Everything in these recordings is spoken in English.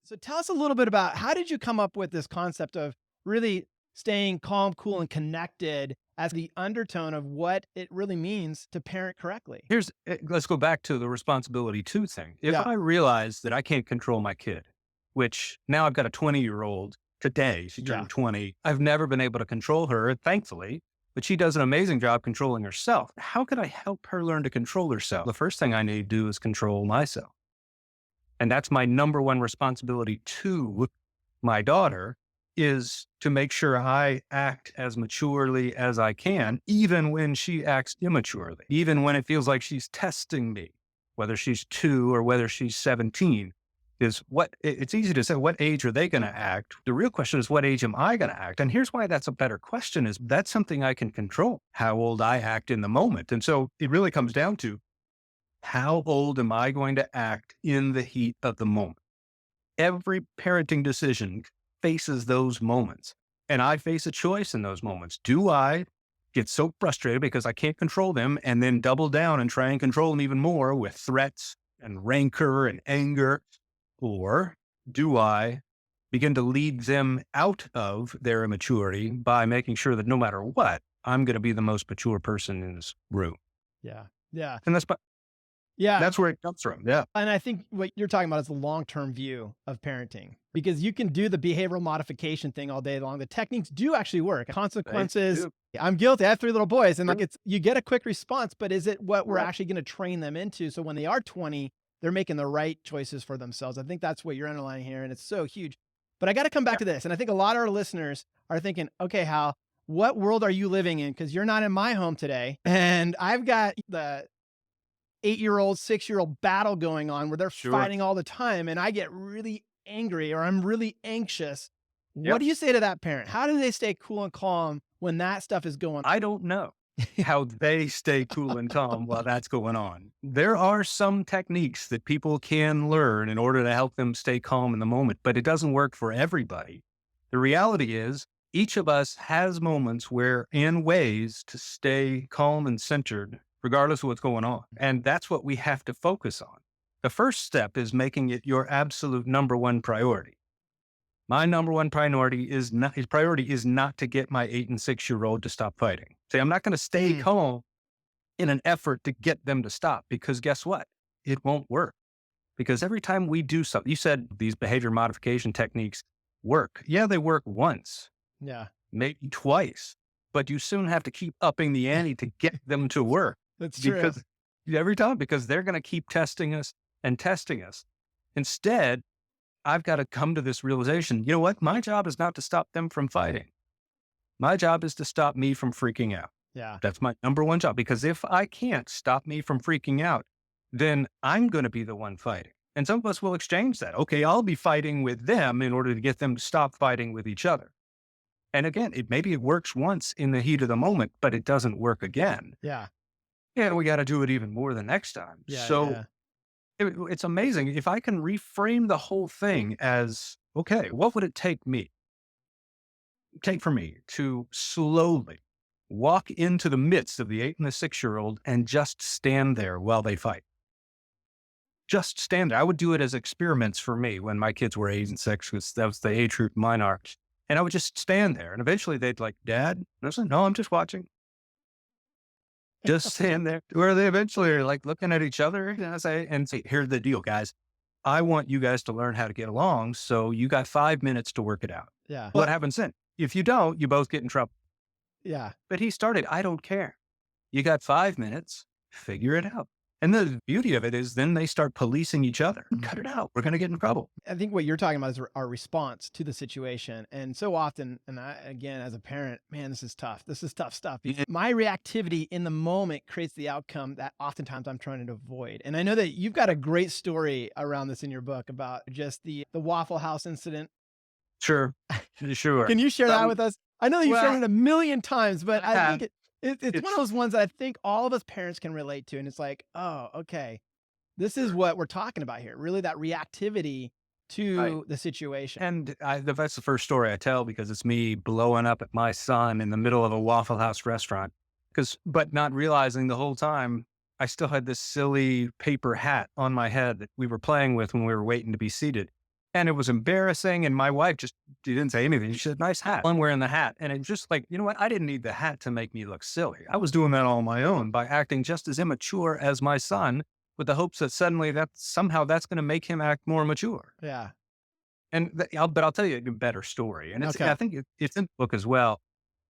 So tell us a little bit about how did you come up with this concept of really staying calm, cool, and connected as the undertone of what it really means to parent correctly? Let's go back to the responsibility two thing. If Yeah. I realize that I can't control my kid, which now I've got a 20-year-old today, she Yeah. turned 20. I've never been able to control her, thankfully, but she does an amazing job controlling herself. How can I help her learn to control herself? The first thing I need to do is control myself. And that's my number one responsibility to my daughter is to make sure I act as maturely as I can, even when she acts immaturely, even when it feels like she's testing me, whether she's 2 or whether she's 17 is it's easy to say, what age are they going to act? The real question is, what age am I going to act? And here's why that's a better question is that's something I can control, how old I act in the moment. And so it really comes down to how old am I going to act in the heat of the moment? Every parenting decision faces those moments. And I face a choice in those moments. Do I get so frustrated because I can't control them and then double down and try and control them even more with threats and rancor and anger? Or do I begin to lead them out of their immaturity by making sure that no matter what, I'm going to be the most mature person in this room? Yeah. Yeah. And Yeah. that's where it comes from. Yeah. And I think what you're talking about is the long-term view of parenting because you can do the behavioral modification thing all day long. The techniques do actually work. They Consequences. do. I'm guilty. I have 3 little boys and like Sure. you get a quick response, but is it what we're Right. actually going to train them into? So when they are 20, they're making the right choices for themselves. I think that's what you're underlying here. And it's so huge. But I got to come back Yeah. to this. And I think a lot of our listeners are thinking, okay, Hal, what world are you living in? Because you're not in my home today. And I've got the 8-year-old, 6-year-old battle going on where they're Sure. fighting all the time and I get really angry or I'm really anxious. What Yep. do you say to that parent? How do they stay cool and calm when that stuff is going I don't know how they stay cool and calm while that's going on. There are some techniques that people can learn in order to help them stay calm in the moment, but it doesn't work for everybody. The reality is each of us has moments where and ways to stay calm and centered regardless of what's going on. And that's what we have to focus on. The first step is making it your absolute number one priority. My number one priority is not his priority is not to get my 8 and 6-year-old to stop fighting. Say, I'm not going to stay Mm, calm in an effort to get them to stop because guess what? It won't work. Because every time we do something, you said these behavior modification techniques work. Yeah, they work once, yeah, maybe twice, but you soon have to keep upping the ante to get them to work that's true. because every time, because they're going to keep testing us and testing us. Instead, I've got to come to this realization. You know what? My job is not to stop them from fighting. My job is to stop me from freaking out. Yeah. That's my number one job. Because if I can't stop me from freaking out, then I'm going to be the one fighting. And some of us will exchange that. Okay, I'll be fighting with them in order to get them to stop fighting with each other. And again, maybe it works once in the heat of the moment, but it doesn't work again. Yeah. And we got to do it even more the next time. Yeah. So Yeah. it's amazing if I can reframe the whole thing as, okay, what would it take for me to slowly walk into the midst of the 8 and the 6-year-old and just stand there while they fight? Just stand there. I would do it as experiments for me when my kids were 8 and 6, because that was the age group mine are. And I would just stand there and eventually they'd like, Dad? And I said, no, I'm just watching. Just stand there where they eventually are like looking at each other and say, here's the deal, guys. I want you guys to learn how to get along. So you got 5 minutes to work it out. Yeah. What happens then? If you don't, you both get in trouble. Yeah. But he started, I don't care. You got 5 minutes, figure it out. And the beauty of it is then they start policing each other. Cut it out. We're going to get in trouble. I think what you're talking about is our response to the situation. And so often, and I, again, as a parent, man, this is tough. This is tough stuff. Yeah. My reactivity in the moment creates the outcome that oftentimes I'm trying to avoid. And I know that you've got a great story around this in your book about just the Waffle House incident. Sure. Sure. Can you share that Um, with us? I know that you've shared well, it a million times, but I yeah, think it's one of it's those ones that I think all of us parents can relate to. And it's like, oh, okay, this is sure. what we're talking about here. Really, that reactivity Right. to the situation. And that's the first story I tell because it's me blowing up at my son in the middle of a Waffle House restaurant. But not realizing the whole time, I still had this silly paper hat on my head that we were playing with when we were waiting to be seated. And it was embarrassing. And my wife just she didn't say anything. She said, "Nice hat." I'm wearing the hat. And it's just like, you know what? I didn't need the hat to make me look silly. I was doing that all on my own by acting just as immature as my son with the hopes that suddenly that somehow that's going to make him act more mature. Yeah. And but I'll tell you a better story. And Okay. I think it's in the book as well.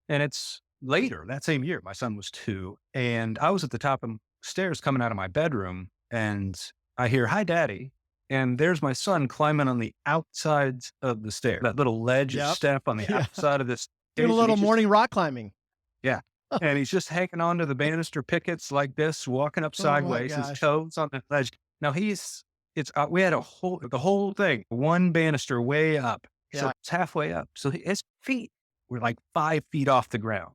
And it's later that same year, my son was 2, and I was at the top of stairs coming out of my bedroom, and I hear, "Hi, daddy." And there's my son climbing on the outside of the stair, that little ledge of Yep. step on the Yeah. outside of this Doing a station. little morning rock climbing. Yeah. And he's just hanging on to the banister pickets like this, walking up Oh my sideways, his gosh. toes on the ledge. Now we had the whole thing, one banister way up. So Yeah. it's halfway up. So his feet were like 5 feet off the ground,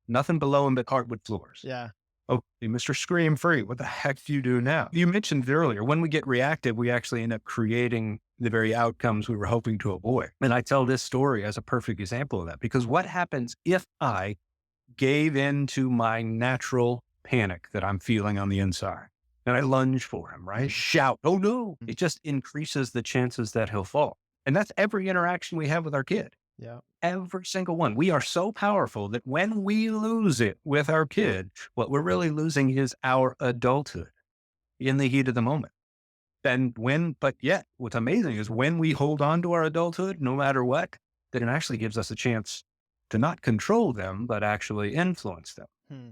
nothing below him but hardwood floors. Yeah. Okay, Mr. Scream Free, what the heck do you do now? You mentioned earlier, when we get reactive, we actually end up creating the very outcomes we were hoping to avoid. And I tell this story as a perfect example of that, because what happens if I gave in to my natural panic that I'm feeling on the inside and I lunge for him, right? Shout, "Oh no." Mhm. It just increases the chances that he'll fall. And that's every interaction we have with our kid. Yeah. Every single one. We are so powerful that when we lose it with our kid, what we're really losing is our adulthood in the heat of the moment. But yet, what's amazing is when we hold on to our adulthood, no matter what, that it actually gives us a chance to not control them, but actually influence them. Hmm.